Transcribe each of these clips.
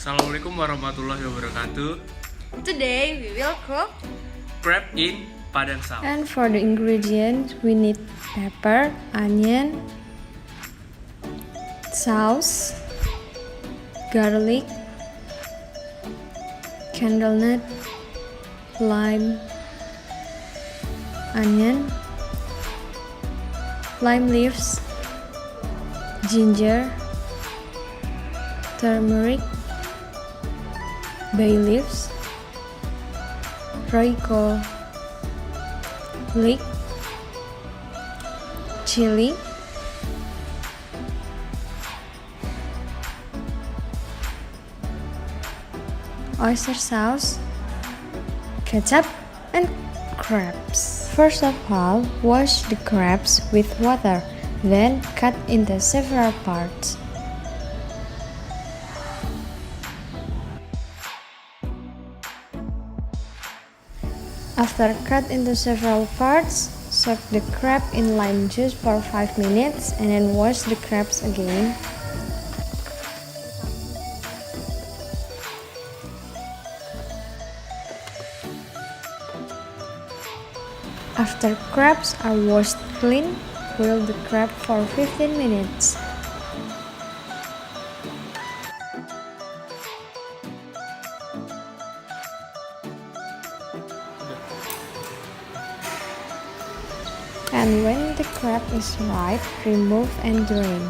Assalamualaikum warahmatullahi wabarakatuh. Today we will cook Crab in Padang sauce. And for the ingredients, we need pepper, onion, sauce, garlic, candlenut, lime, onion, lime leaves, ginger, turmeric, bay leaves, roiko, leek, chili, oyster sauce, ketchup, and crabs. First of all, wash the crabs with water, then cut into several parts. After cut into several parts, soak the crab in lime juice for 5 minutes and then wash the crabs again. After crabs are washed clean, boil the crab for 15 minutes. And when the crab is ripe, remove and drain.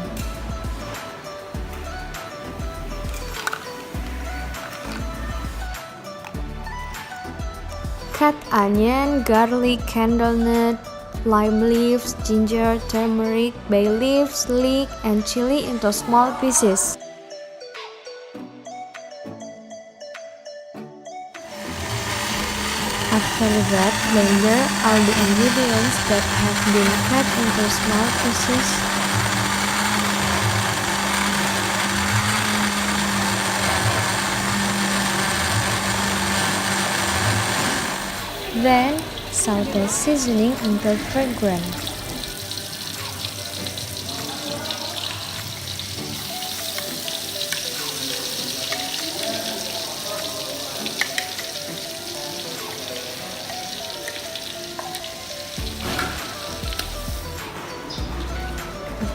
Cut onion, garlic, candlenut, lime leaves, ginger, turmeric, bay leaves, leek, and chili into small pieces. After that, blend all the ingredients that have been cut into small pieces. Then, saute seasoning until fragrant.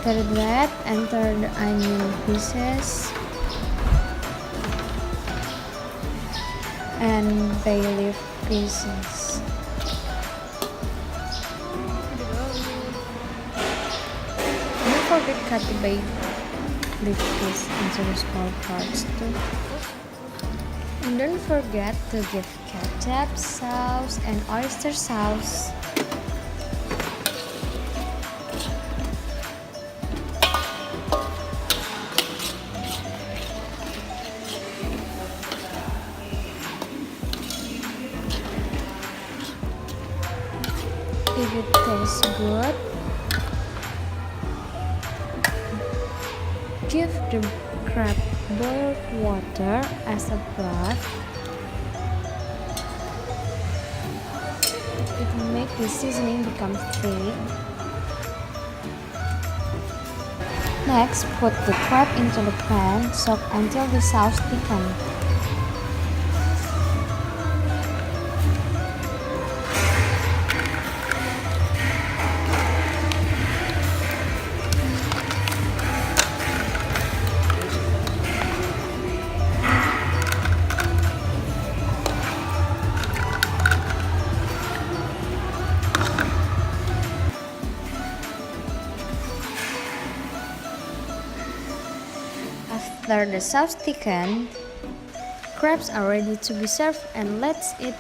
After that, enter the onion pieces and bay leaf pieces. Don't forget cut the bay leaf piece into the small parts too. And don't forget to give ketchup, sauce, and oyster sauce. If it tastes good, give the crab boiled water as a broth. It will make the seasoning become thick. Next, put the crab into the pan, soak until the sauce thickens. After the sauce thickens, crabs are ready to be served, and let's eat.